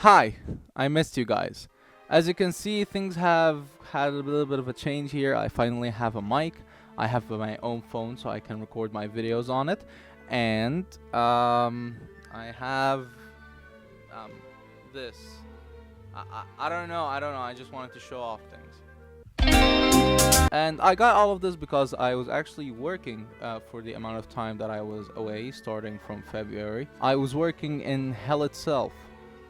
Hi, I missed you guys. As you can see, things have had a little bit of a change here. I finally have a mic. I have my own phone so I can record my videos on it. And I have um, this. I don't know. I just wanted to show off things. And I got all of this because I was actually working for the amount of time that I was away, starting from February. I was working in Hell itself,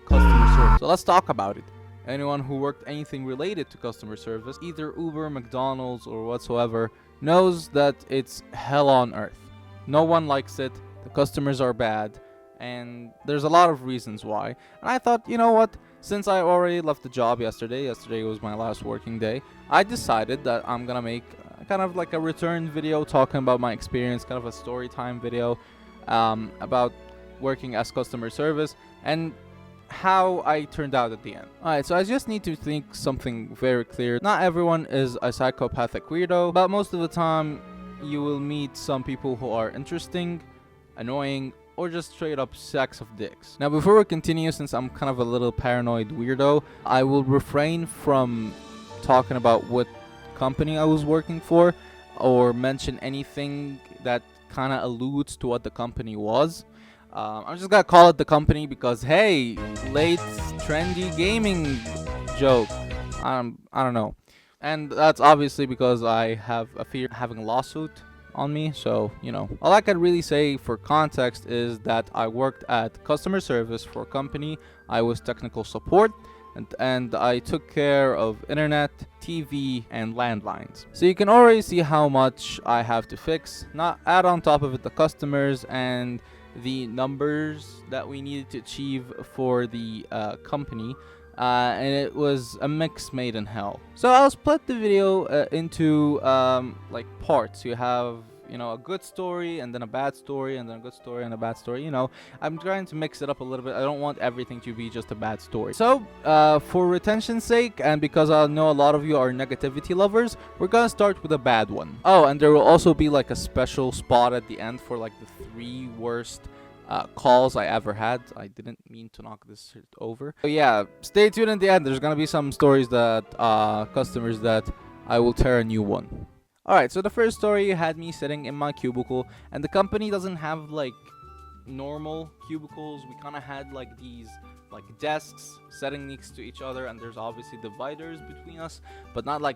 customer service. So let's talk about it. Anyone who worked anything related to customer service, either Uber, McDonald's, or whatsoever, knows that it's hell on earth. No one likes it, the customers are bad, and there's a lot of reasons why. And I thought, you know what? Since I already left the job yesterday was my last working day, I decided that I'm gonna make kind of like a return video talking about my experience, kind of a story time video about working as customer service and how I turned out at the end. Alright, so I just need to think something very clear. Not everyone is a psychopathic weirdo, but most of the time you will meet some people who are interesting, annoying, or just straight up sacks of dicks. Now before we continue, since I'm kind of a little paranoid weirdo, I will refrain from talking about what company I was working for or mention anything that kind of alludes to what the company was. I'm just gonna call it the company because hey, late trendy gaming joke. I don't know, and that's obviously because I have a fear of having a lawsuit on me. So all I can really say for context is that I worked at customer service for a company. I was technical support. And I took care of internet, TV, and landlines. So you can already see how much I have to fix. Not add on top of it the customers and the numbers that we needed to achieve for the company. And it was a mix made in hell. So I'll split the video into like parts. You have a good story and then a bad story and then a good story and a bad story. I'm trying to mix it up a little bit. I don't want everything to be just a bad story. So for retention's sake, and because I know a lot of you are negativity lovers, we're gonna start with a bad one. Oh, and there will also be like a special spot at the end for like the 3 worst calls I ever had. I didn't mean to knock this shit over. So yeah, stay tuned in the end. There's gonna be some stories that customers that I will tear a new one. Alright, so the first story had me sitting in my cubicle, and the company doesn't have like normal cubicles. We kind of had like these like desks sitting next to each other, and there's obviously dividers between us, but not like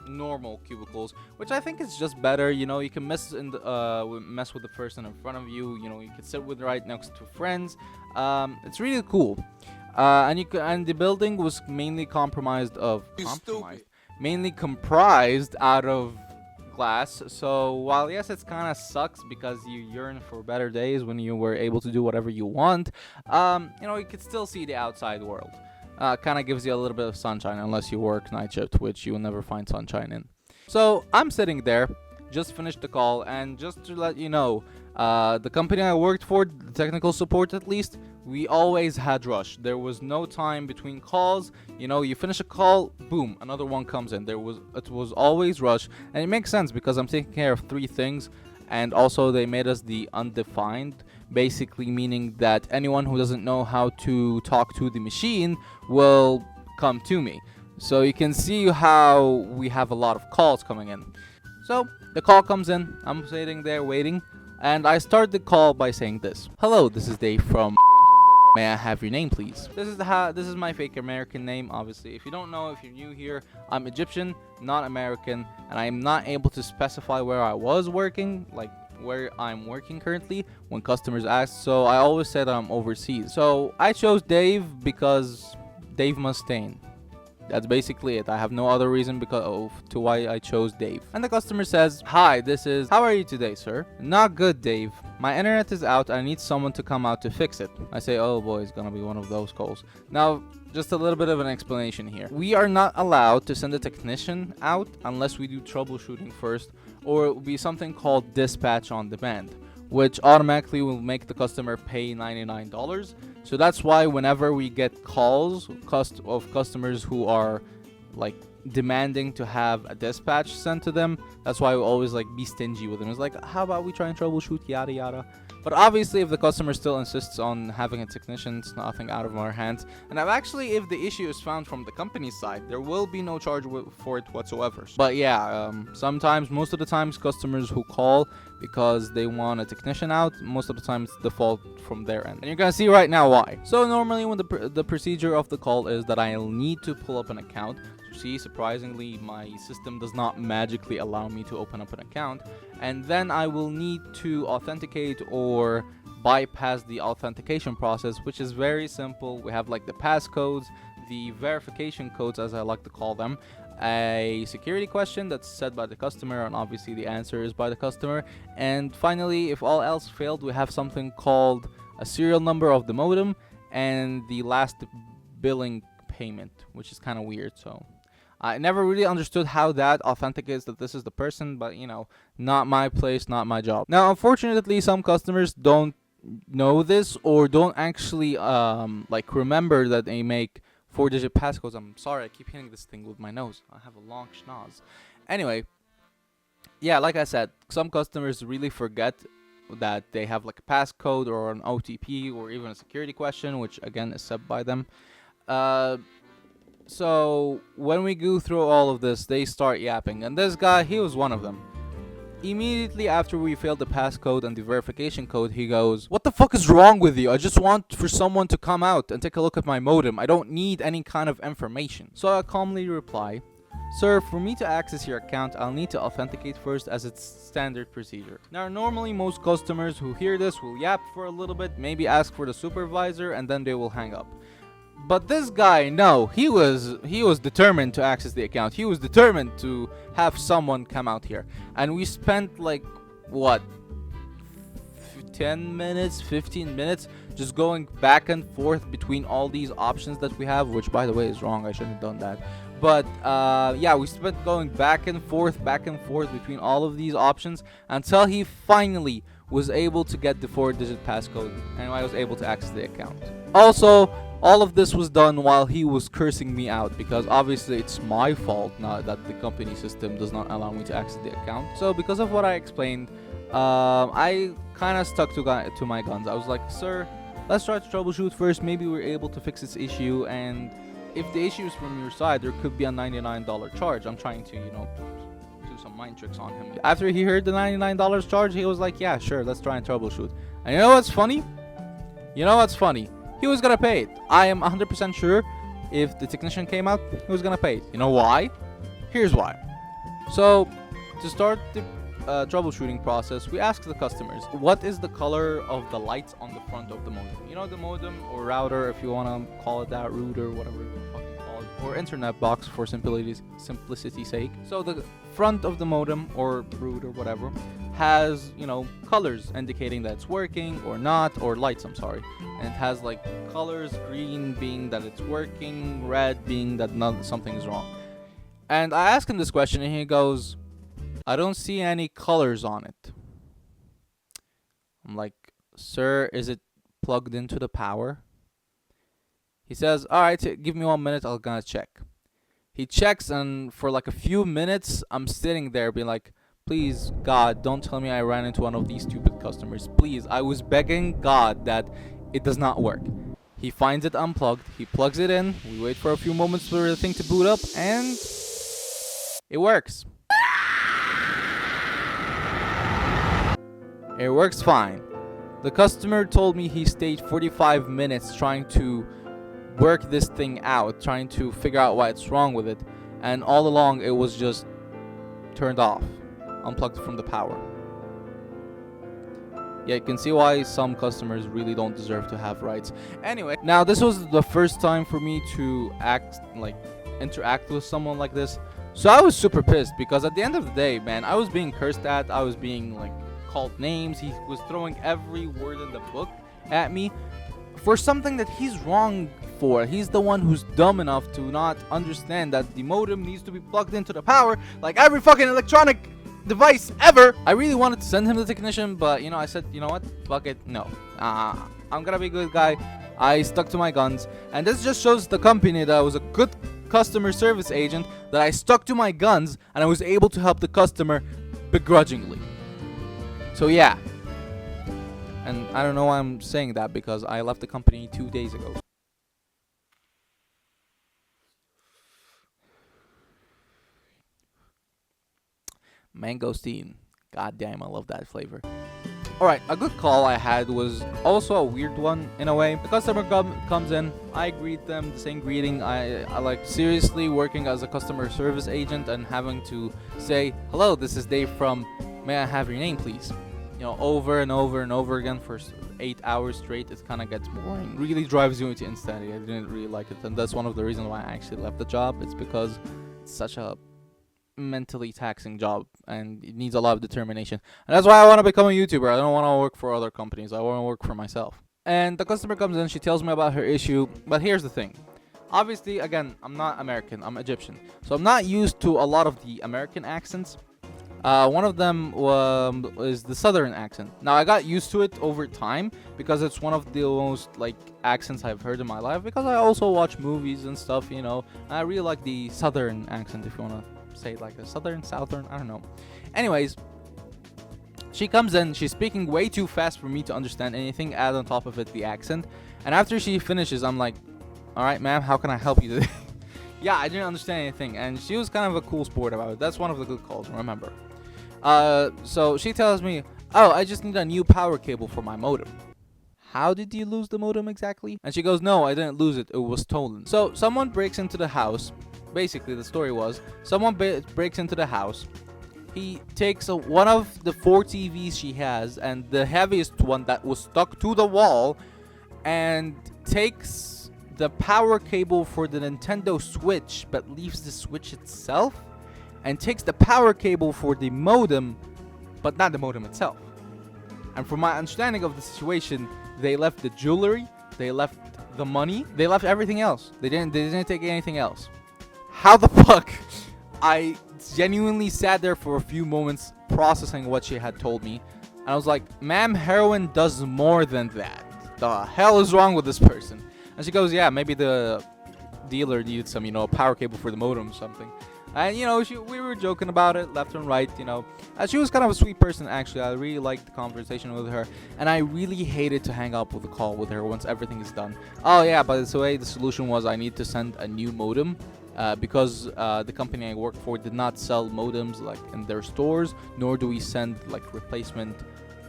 normal cubicles, which I think is just better. You can mess with the person in front of you. You can sit with right next to friends. It's really cool. And the building was mainly mainly comprised out of glass. So while yes, it kind of sucks because you yearn for better days when you were able to do whatever you want, you could still see the outside world. Kind of gives you a little bit of sunshine, unless you work night shift, which you will never find sunshine in. So I'm sitting there, just finished the call, and just to let you know, the company I worked for, the technical support at least, we always had rush. There was no time between calls. You finish a call, boom, another one comes in. It was always rush, and it makes sense because I'm taking care of 3 things, and also they made us the undefined, basically meaning that anyone who doesn't know how to talk to the machine will come to me. So you can see how we have a lot of calls coming in. So the call comes in, I'm sitting there waiting, and I start the call by saying this. Hello, this is Dave from May I have your name, please? This is my fake American name, obviously. If you don't know, if you're new here, I'm Egyptian, not American, and I'm not able to specify where I was working, like where I'm working currently, when customers ask, so I always said I'm overseas. So I chose Dave because Dave Mustaine. That's basically it. I have no other reason to why I chose Dave. And the customer says, "Hi, how are you today, sir?" "Not good, Dave. My internet is out. I need someone to come out to fix it." I say, "Oh boy, it's gonna be one of those calls." Now, just a little bit of an explanation here. We are not allowed to send a technician out unless we do troubleshooting first, or it will be something called dispatch on demand, which automatically will make the customer pay $99. So that's why whenever we get calls of customers who are like demanding to have a dispatch sent to them, that's why we always like be stingy with them. It's like, how about we try and troubleshoot, yada yada. But obviously, if the customer still insists on having a technician, it's nothing out of our hands. And I've actually, if the issue is found from the company's side, there will be no charge for it whatsoever. But yeah, sometimes, most of the times, customers who call because they want a technician out, most of the time it's the fault from their end. And you're gonna see right now why. So normally when the procedure of the call is that I'll need to pull up an account. See, surprisingly, my system does not magically allow me to open up an account, and then I will need to authenticate or bypass the authentication process, which is very simple. We have like the passcodes, the verification codes, as I like to call them, a security question that's said by the customer, and obviously the answer is by the customer, and finally, if all else failed, we have something called a serial number of the modem and the last billing payment, which is kind of weird. So I never really understood how that authenticates that this is the person, but you know, not my place, not my job. Now, unfortunately, some customers don't know this or don't actually like remember that they make 4-digit passcodes. I'm sorry, I keep hitting this thing with my nose. I have a long schnoz. Anyway, yeah, like I said, some customers really forget that they have like a passcode or an OTP or even a security question, which again is set by them. So when we go through all of this, they start yapping, and this guy, he was one of them. Immediately after we failed the passcode and the verification code, he goes, "What the fuck is wrong with you? I just want for someone to come out and take a look at my modem. I don't need any kind of information." So I calmly reply, "Sir, for me to access your account, I'll need to authenticate first, as it's standard procedure." Now, normally most customers who hear this will yap for a little bit, maybe ask for the supervisor, and then they will hang up. But this guy, no, he was determined to access the account. He was determined to have someone come out here. And we spent like, what, 10 minutes, 15 minutes just going back and forth between all these options that we have, which by the way is wrong. I shouldn't have done that. But yeah, we spent going back and forth between all of these options until he finally was able to get the 4-digit passcode, and I was able to access the account. Also, all of this was done while he was cursing me out, because obviously it's my fault now that the company system does not allow me to access the account. So because of what I explained, I kind of stuck to my guns. I was like, "Sir, let's try to troubleshoot first. Maybe we're able to fix this issue, and if the issue is from your side, there could be a $99 charge." I'm trying to, you know, do some mind tricks on him. After he heard the $99 charge, he was like, "Yeah, sure, let's try and troubleshoot." And you know what's funny? He was gonna pay it. I am 100% sure if the technician came out, he was gonna pay it. You know why? Here's why. So, to start the troubleshooting process, we ask the customers, what is the color of the lights on the front of the modem? You know, the modem or router, if you want to call it that, router, whatever you fucking call it, or internet box for simplicity's sake. So the front of the modem or router, whatever, has, you know, colors indicating that it's working or not, or lights, I'm sorry. And it has like colors, green being that it's working, red being that something is wrong. And I asked him this question, and he goes, "I don't see any colors on it." I'm like, "Sir, is it plugged into the power?" He says, "Alright, give me 1 minute, I'm gonna check." He checks, and for like a few minutes, I'm sitting there being like, "Please, God, don't tell me I ran into one of these stupid customers. Please." I was begging God that it does not work. He finds it unplugged, he plugs it in, we wait for a few moments for the thing to boot up, and it works. It works fine. The customer told me he stayed 45 minutes trying to work this thing out, trying to figure out why it's wrong with it, and all along it was just turned off, unplugged from the power. Yeah, you can see why some customers really don't deserve to have rights. Anyway, now this was the first time for me to interact with someone like this, so I was super pissed, because at the end of the day, man, I was being cursed at, I was being like called names, he was throwing every word in the book at me for something that he's wrong for. He's the one who's dumb enough to not understand that the modem needs to be plugged into the power like every fucking electronic device ever. I really wanted to send him the technician, but you know, I said, you know what, fuck it, no, I'm gonna be a good guy. I stuck to my guns, and this just shows the company that I was a good customer service agent, that I stuck to my guns and I was able to help the customer begrudgingly. So yeah. And I don't know why I'm saying that, because I left the company 2 days ago. Mangosteen. God damn, I love that flavor. Alright, a good call I had was also a weird one in a way. The customer comes in, I greet them, the same greeting. I like seriously working as a customer service agent and having to say, hello, this is Dave from, may I have your name please? You know, over and over and over again for 8 hours straight. It kind of gets boring. Really drives you into insanity. I didn't really like it, and that's one of the reasons why I actually left the job. It's because it's such a mentally taxing job and it needs a lot of determination, and that's why I want to become a YouTuber. I don't want to work for other companies. I want to work for myself. And the customer comes in, she tells me about her issue, but here's the thing. Obviously, again, I'm not American, I'm Egyptian, so I'm not used to a lot of the American accents. One of them is the southern accent. Now I got used to it over time because it's one of the most like accents I've heard in my life, because I also watch movies and stuff, you know. I really like the southern accent, if you want to say it like a southern, I don't know. Anyways, she comes in, she's speaking way too fast for me to understand anything, add on top of it the accent, and after she finishes I'm like, alright ma'am, how can I help you today? Yeah, I didn't understand anything, and she was kind of a cool sport about it. That's one of the good calls, remember. So she tells me, oh, I just need a new power cable for my modem. How did you lose the modem exactly? And she goes, no, I didn't lose it, it was stolen. So someone breaks into the house. Basically the story was, someone breaks into the house. He takes one of the 4 TVs she has, and the heaviest one that was stuck to the wall, and takes the power cable for the Nintendo Switch, but leaves the Switch itself, and takes the power cable for the modem, but not the modem itself. And from my understanding of the situation, they left the jewelry, they left the money, they left everything else. They didn't take anything else. How the fuck? I genuinely sat there for a few moments processing what she had told me, and I was like, ma'am, heroin does more than that. The hell is wrong with this person? And she goes, yeah, maybe the dealer needed some, you know, power cable for the modem or something. And, you know, we were joking about it left and right, you know. She was kind of a sweet person, actually. I really liked the conversation with her. And I really hated to hang up with a call with her once everything is done. Oh, yeah, but the solution was I need to send a new modem. Because the company I work for did not sell modems like in their stores, nor do we send like replacement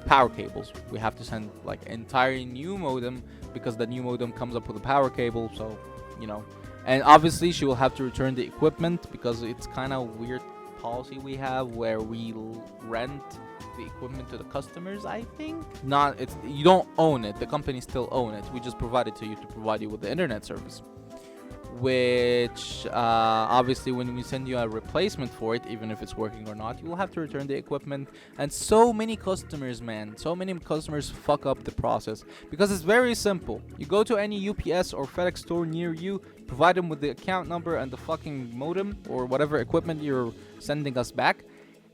power cables. We have to send like entirely new modem because the new modem comes up with a power cable. So, you know, and obviously she will have to return the equipment because it's kind of weird policy we have where we rent the equipment to the customers. I think you don't own it. The company still own it. We just provide it to you to provide you with the internet service. Which obviously when we send you a replacement for it, even if it's working or not, you will have to return the equipment. And so many customers, man, so many customers fuck up the process because it's very simple. You go to any UPS or FedEx store near you, provide them with the account number and the fucking modem or whatever equipment you're sending us back,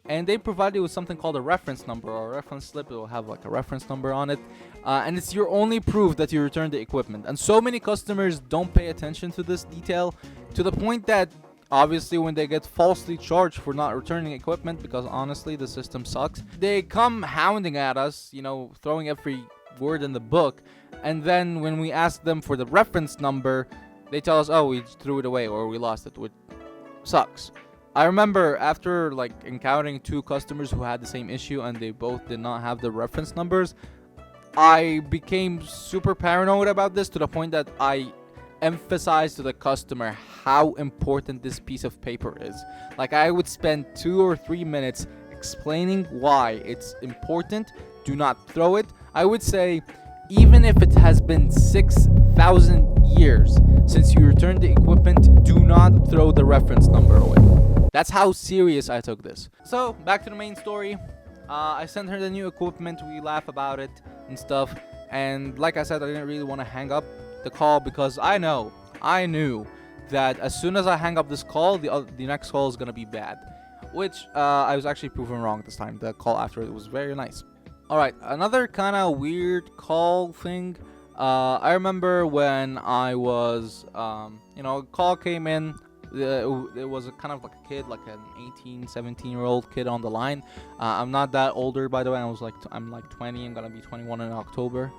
and they provide you with something called a reference number or a reference slip. It will have like a reference number on it, and it's your only proof that you returned the equipment. And so many customers don't pay attention to this detail, to the point that obviously when they get falsely charged for not returning equipment, because honestly the system sucks, they come hounding at us, you know, throwing every word in the book. And then when we ask them for the reference number, they tell us, oh, we threw it away or we lost it, which sucks. I remember after like encountering 2 customers who had the same issue and they both did not have the reference numbers, I became super paranoid about this, to the point that I emphasized to the customer how important this piece of paper is. Like, I would spend 2 or 3 minutes explaining why it's important. Do not throw it. I would say, even if it has been 6,000 years since you returned the equipment, do not throw the reference number away. That's how serious I took this. So, back to the main story. I sent her the new equipment. We laugh about it and stuff. And like I said, I didn't really want to hang up the call because I knew that as soon as I hang up this call, the next call is going to be bad. Which I was actually proven wrong this time. The call after it was very nice. Alright, another kind of weird call thing. I remember when I was, a call came in. It was a kind of like a kid, like an 18, 17-year-old kid on the line. I'm not that older, by the way. I'm like 20. I'm gonna be 21 in October.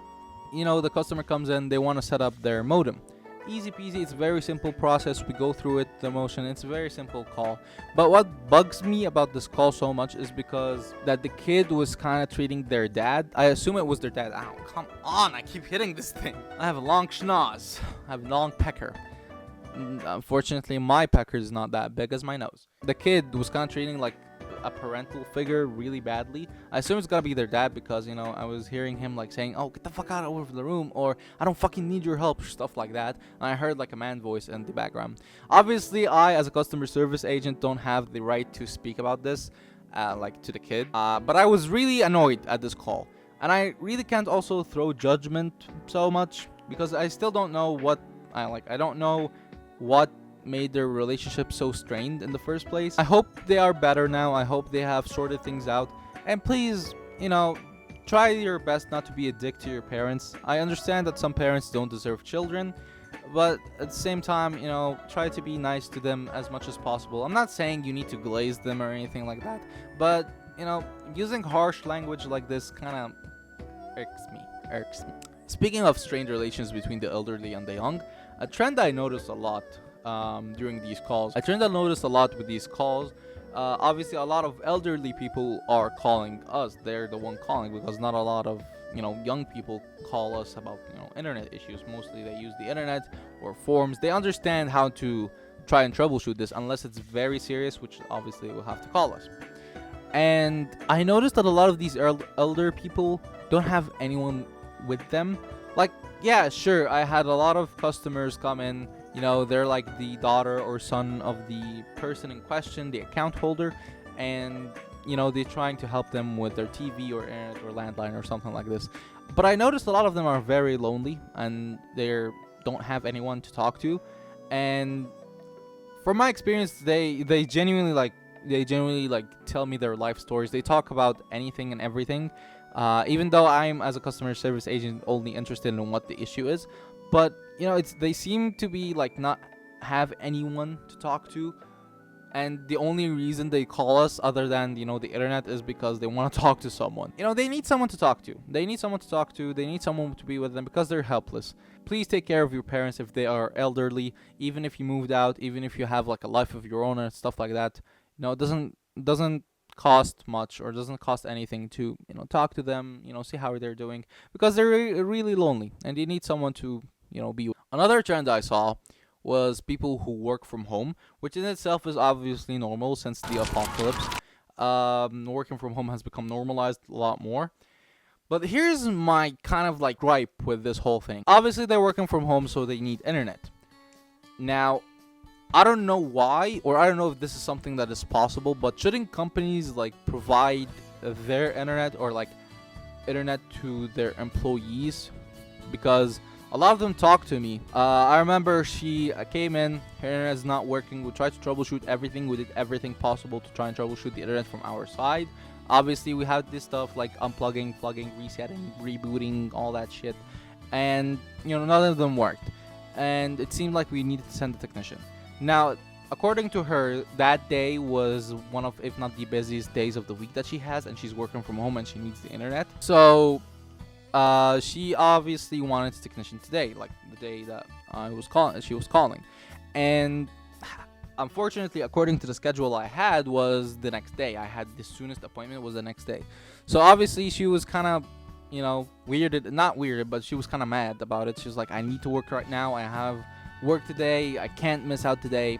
You know, the customer comes in, they want to set up their modem. Easy peasy, it's a very simple process. We go through it, the motion. It's a very simple call. But what bugs me about this call so much is because that the kid was kind of treating their dad. I assume it was their dad. Ow, come on, I keep hitting this thing. I have a long schnoz. I have a long pecker. Unfortunately, my pecker is not that big as my nose. The kid was kind of treating like a parental figure really badly. I assume it's gonna be their dad because, you know, I was hearing him like saying, "Oh, get the fuck out of the room," or "I don't fucking need your help," stuff like that. And I heard like a man voice in the background. Obviously, I as a customer service agent don't have the right to speak about this, like to the kid. But I was really annoyed at this call, and I really can't also throw judgment so much because I still don't know what I don't know what made their relationship so strained in the first place. I hope they are better now. I hope they have sorted things out. And please, you know, try your best not to be a dick to your parents. I understand that some parents don't deserve children, but at the same time, you know, try to be nice to them as much as possible. I'm not saying you need to glaze them or anything like that, but, you know, using harsh language like this kind of irks me. Speaking of strained relations between the elderly and the young, a trend I noticed a lot during these calls. With these calls. Obviously, a lot of elderly people are calling us. They're the one calling because not a lot of, you know, young people call us about, you know, internet issues. Mostly they use the internet or forums. They understand how to try and troubleshoot this unless it's very serious, which obviously will have to call us. And I noticed that a lot of these elder people don't have anyone with them. Like, yeah, sure, I had a lot of customers come in. You know, they're like the daughter or son of the person in question, the account holder, and, you know, they're trying to help them with their TV or internet or landline or something like this. But I noticed a lot of them are very lonely and they don't have anyone to talk to. And from my experience, they genuinely tell me their life stories. They talk about anything and everything. Even though I'm, as a customer service agent, only interested in what the issue is. But, you know, they seem to be like not have anyone to talk to, and the only reason they call us other than, you know, the internet is because they want to talk to someone. You know, they need someone to talk to. They need someone to be with them because they're helpless. Please take care of your parents if they are elderly, even if you moved out, even if you have like a life of your own and stuff like that. You know, it doesn't cost much or doesn't cost anything to, you know, talk to them, you know, see how they're doing, because they're really lonely and they need someone to, you know, be. Another trend I saw was people who work from home, which in itself is obviously normal since the apocalypse. Working from home has become normalized a lot more. But here's my kind of like gripe with this whole thing. Obviously they're working from home, so they need internet. Now, I don't know why, or I don't know if this is something that is possible, but shouldn't companies like provide their internet or like internet to their employees? Because a lot of them talk to me. I remember she came in, her internet is not working. We tried to troubleshoot everything. We did everything possible to try and troubleshoot the internet from our side. Obviously, we had this stuff like unplugging, plugging, resetting, rebooting, all that shit. And, you know, none of them worked. And it seemed like we needed to send a technician. Now, according to her, that day was one of, if not the busiest days of the week that she has, and she's working from home and she needs the internet. So she obviously wanted a technician today, like the day that she was calling. And unfortunately, according to the schedule I had, was the next day. I had the soonest appointment was the next day. So obviously she was kind of, you know, not weirded, but she was kind of mad about it. She was like, I need to work right now. I have work today. I can't miss out today.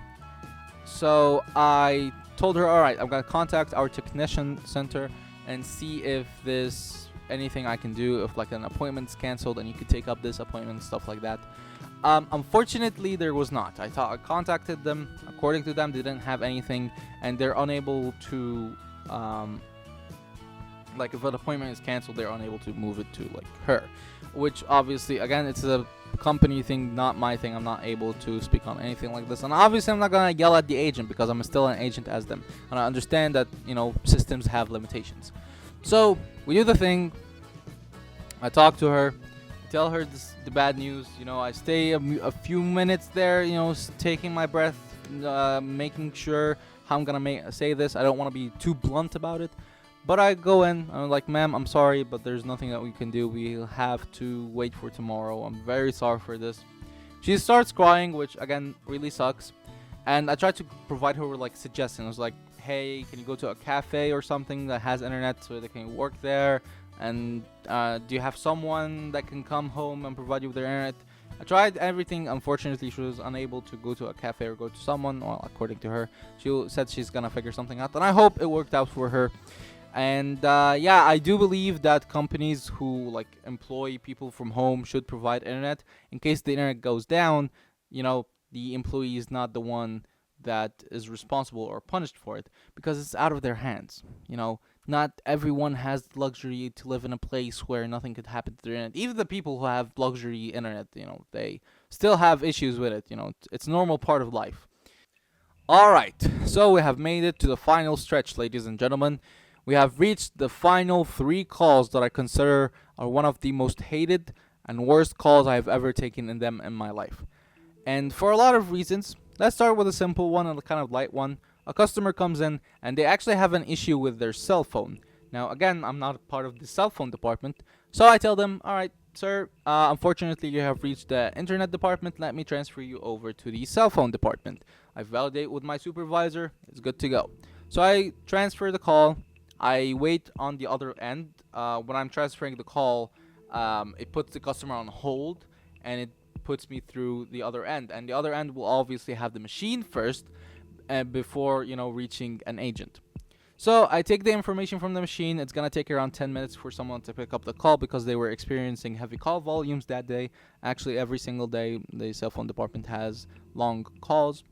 So I told her, all right, I'm going to contact our technician center and see if there's anything I can do, if like an appointment's canceled and you could take up this appointment, stuff like that. Unfortunately, there was not. I contacted them. According to them, they didn't have anything, and they're unable to, like, if an appointment is canceled, they're unable to move it to like her, which obviously, again, it's a company thing, not my thing. I'm not able to speak on anything like this, and obviously, I'm not gonna yell at the agent because I'm still an agent as them, and I understand that, you know, systems have limitations. So we do the thing. I talked to her. tell her the bad news. I stay a few minutes there, taking my breath, making sure how I'm gonna say this. I don't want to be too blunt about it. But I go in, I'm like, ma'am, I'm sorry, but there's nothing that we can do. We'll have to wait for tomorrow. I'm very sorry for this. She starts crying, which again really sucks. And I tried to provide her with like suggestions. I was like, hey, can you go to a cafe or something that has internet so they can work there? And do you have someone that can come home and provide you with their internet? I tried everything. Unfortunately, she was unable to go to a cafe or go to someone. Well, according to her, she said she's gonna figure something out, and I hope it worked out for her. And yeah, I do believe that companies who like employ people from home should provide internet in case the internet goes down. The employee is not the one that is responsible or punished for it because it's out of their hands. Not everyone has the luxury to live in a place where nothing could happen to their internet. Even the people who have luxury internet, they still have issues with it. It's a normal part of life. All right, so we have made it to the final stretch, ladies and gentlemen. We have reached the final 3 calls that I consider are one of the most hated and worst calls I have ever taken in my life. And for a lot of reasons, let's start with a simple one and a kind of light one. A customer comes in and they actually have an issue with their cell phone. Now, again, I'm not a part of the cell phone department, so I tell them, all right, sir, unfortunately, you have reached the internet department. Let me transfer you over to the cell phone department. I validate with my supervisor. It's good to go. So I transfer the call. I wait on the other end. When I'm transferring the call, it puts the customer on hold, and it puts me through the other end. And the other end will obviously have the machine first, before reaching an agent. So I take the information from the machine. It's gonna take around 10 minutes for someone to pick up the call because they were experiencing heavy call volumes that day. Actually, every single day the cell phone department has long calls,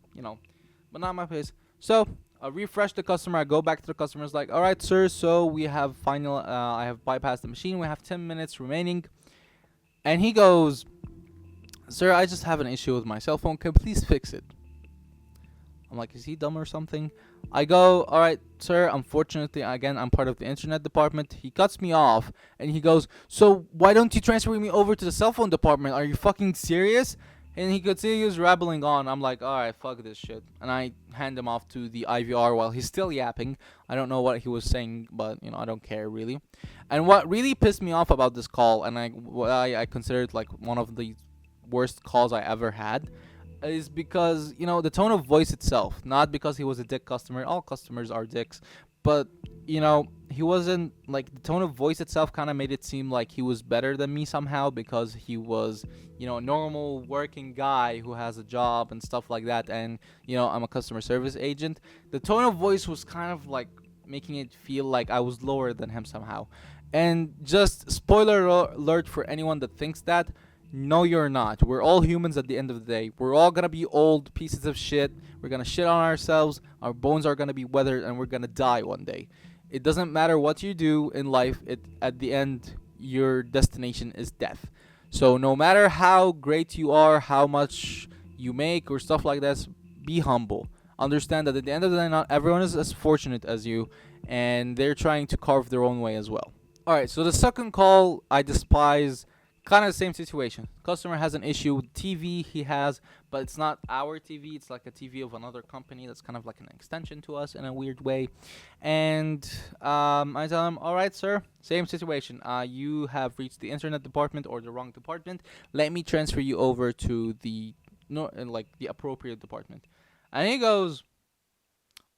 but not my place. So I refresh the customer. I go back to the customer's like, all right, sir. So we have I have bypassed the machine. We have 10 minutes remaining, and he goes, sir, I just have an issue with my cell phone. Can you please fix it? I'm like, is he dumb or something? I go, all right, sir, unfortunately, again, I'm part of the internet department. He cuts me off, and he goes, so why don't you transfer me over to the cell phone department? Are you fucking serious? And he continues rambling on. I'm like, all right, fuck this shit. And I hand him off to the IVR while he's still yapping. I don't know what he was saying, but, I don't care, really. And what really pissed me off about this call, and I consider it like one of the worst calls I ever had, is because the tone of voice itself. Not because he was a dick customer. All customers are dicks, but he wasn't like, the tone of voice itself kind of made it seem like he was better than me somehow because he was a normal working guy who has a job and stuff like that, and I'm a customer service agent. The tone of voice was kind of like making it feel like I was lower than him somehow. And just spoiler alert for anyone that thinks that, no, you're not. We're all humans at the end of the day. We're all gonna be old pieces of shit. We're gonna shit on ourselves. Our bones are gonna be weathered, and we're gonna die one day. It doesn't matter what you do in life. At the end, your destination is death. So no matter how great you are, how much you make, or stuff like that, be humble. Understand that at the end of the day, not everyone is as fortunate as you, and they're trying to carve their own way as well. Alright, so the second call I despise. Kind of the same situation. Customer has an issue with TV he has, but it's not our TV. It's like a TV of another company that's kind of like an extension to us in a weird way. And I tell him, all right, sir, same situation. You have reached the internet department or the wrong department. Let me transfer you over to the the appropriate department. And he goes,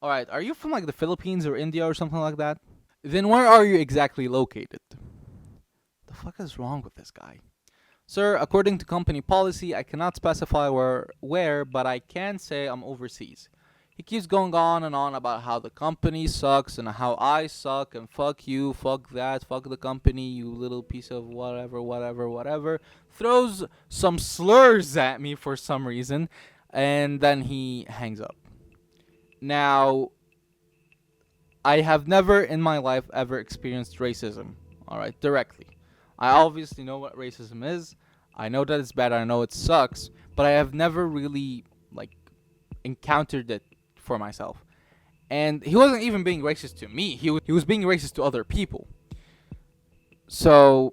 all right, are you from like the Philippines or India or something like that? Then where are you exactly located? The fuck is wrong with this guy? Sir, according to company policy, I cannot specify where, but I can say I'm overseas. He keeps going on and on about how the company sucks and how I suck and fuck you, fuck that, fuck the company, you little piece of whatever. Throws some slurs at me for some reason, and then he hangs up. Now, I have never in my life ever experienced racism, alright, directly. I obviously know what racism is. I know that it's bad. I know it sucks. But I have never really, encountered it for myself. And he wasn't even being racist to me. He was being racist to other people. So,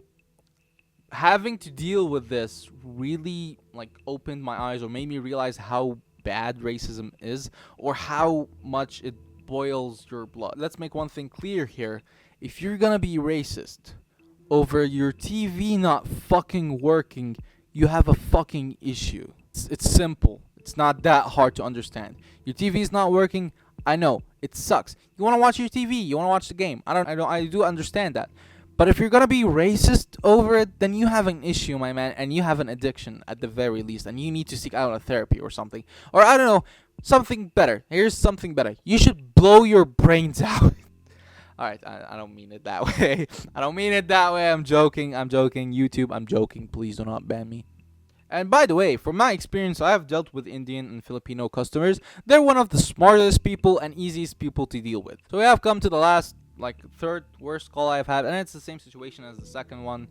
having to deal with this really like opened my eyes or made me realize how bad racism is, or how much it boils your blood. Let's make one thing clear here. If you're gonna be racist over your TV not fucking working, you have a fucking issue. It's simple. It's not that hard to understand. Your TV is not working. I know it sucks. You want to watch your TV. You want to watch the game. I do understand that. But if you're gonna be racist over it, then you have an issue, my man, and you have an addiction at the very least, and you need to seek out a therapy or something. Or I don't know, something better. Here's something better. You should blow your brains out. Alright, I don't mean it that way. I don't mean it that way. I'm joking. YouTube, I'm joking. Please do not ban me. And by the way, from my experience, I have dealt with Indian and Filipino customers. They're one of the smartest people and easiest people to deal with. So we have come to the last, like, third worst call I've had, and it's the same situation as the second one.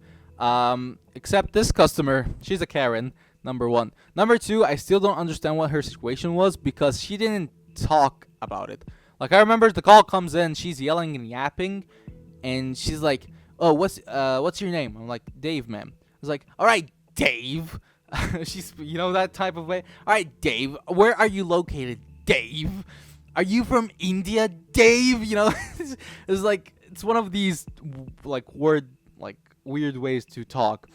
Except this customer, she's a Karen, number one. Number two, I still don't understand what her situation was because she didn't talk about it. Like, I remember the call comes in, she's yelling and yapping, and she's like, "Oh, what's your name?" I'm like, "Dave, ma'am." I was like, "All right, Dave." She's, you know, that type of way. "All right, Dave, where are you located, Dave? Are you from India, Dave?" You know, it's like, it's one of these like weird ways to talk.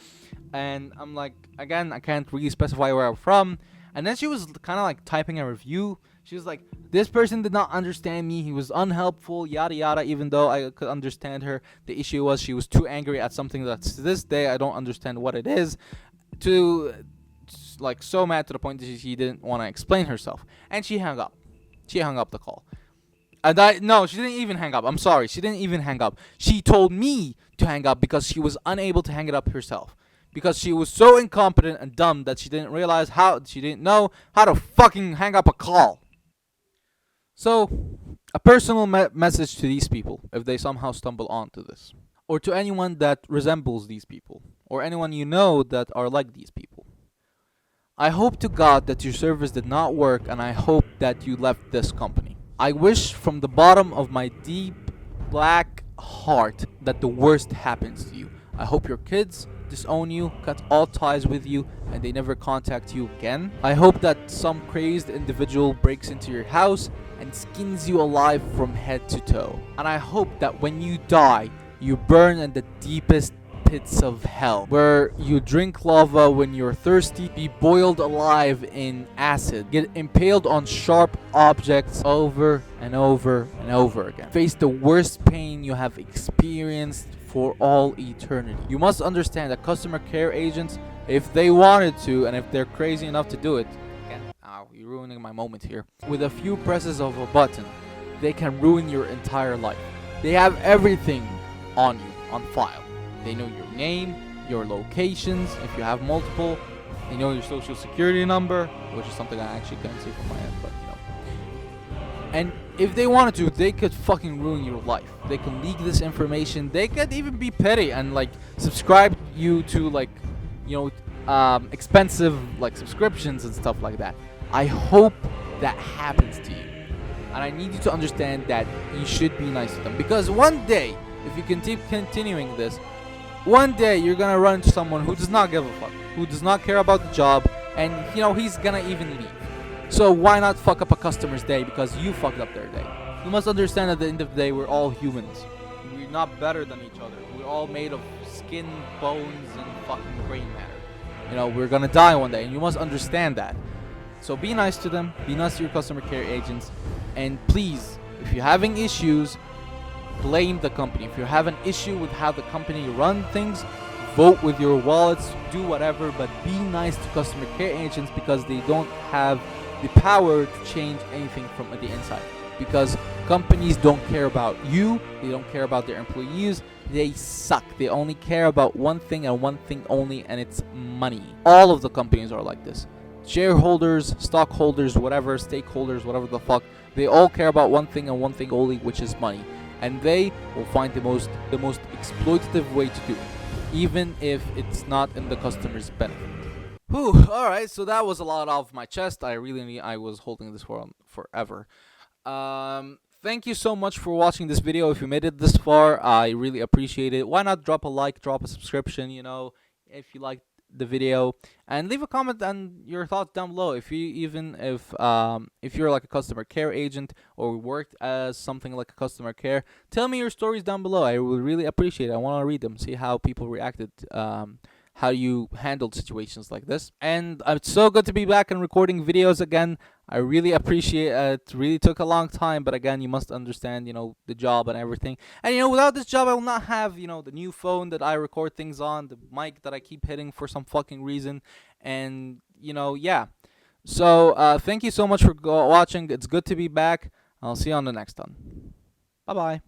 And I'm like, again, I can't really specify where I'm from. And then she was kind of like typing a review. She was like, "This person did not understand me. He was unhelpful, yada yada," even though I could understand her. The issue was she was too angry at something that to this day I don't understand what it is. Like, so mad to the point that she didn't want to explain herself. And she hung up. She hung up the call. No, she didn't even hang up. I'm sorry. She didn't even hang up. She told me to hang up because she was unable to hang it up herself. Because she was so incompetent and dumb that she didn't know how to fucking hang up a call. So, a personal message to these people, if they somehow stumble onto this. Or to anyone that resembles these people. Or anyone you know that are like these people. I hope to God that your service did not work, and I hope that you left this company. I wish from the bottom of my deep black heart that the worst happens to you. I hope your kids disown you, cut all ties with you, and they never contact you again. I hope that some crazed individual breaks into your house and skins you alive from head to toe. And I hope that when you die, you burn in the deepest pits of hell, where you drink lava when you're thirsty, be boiled alive in acid, get impaled on sharp objects over and over and over again, face the worst pain you have experienced for all eternity. You must understand that customer care agents, if they wanted to, and if they're crazy enough to do it, again, you're ruining my moment here, with a few presses of a button, they can ruin your entire life. They have everything on you, on file. They know your name, your locations, if you have multiple. They know your social security number, which is something I actually couldn't see from my end, but you know. And if they wanted to, they could fucking ruin your life. They can leak this information. They could even be petty and like subscribe you to like, you know, expensive like subscriptions and stuff like that. I hope that happens to you. And I need you to understand that you should be nice to them, because one day, if you can keep continuing this, one day you're gonna run into someone who does not give a fuck, who does not care about the job, and you know he's gonna even leave. So why not fuck up a customer's day because you fucked up their day? You must understand at the end of the day, we're all humans. We're not better than each other. We're all made of skin, bones, and fucking brain matter. You know, we're gonna die one day, and you must understand that. So be nice to them, be nice to your customer care agents, and please, if you're having issues, blame the company. If you have an issue with how the company run things, vote with your wallets, do whatever, but be nice to customer care agents because they don't have the power to change anything from the inside. Because companies don't care about you, they don't care about their employees, they suck. They only care about one thing and one thing only, and it's money. All of the companies are like this. Shareholders, stockholders, whatever, stakeholders, whatever the fuck, they all care about one thing and one thing only, which is money. And they will find the most exploitative way to do it, even if it's not in the customer's benefit. Whew, alright, so that was a lot off my chest. I was holding this for forever. Thank you so much for watching this video. If you made it this far, I really appreciate it. Why not drop a like, drop a subscription, you know. if you liked the video, and leave a comment on your thoughts down below. If you even if you're like a customer care agent or worked as something like a customer care, tell me your stories down below. I would really appreciate it. I want to read them, see how people reacted, how you handled situations like this. And it's so good to be back and recording videos again. I really appreciate it. It really took a long time, but again, you must understand, the job and everything. And without this job, I will not have, the new phone that I record things on, the mic that I keep hitting for some fucking reason, and yeah. So thank you so much for watching. It's good to be back. I'll see you on the next one. Bye bye.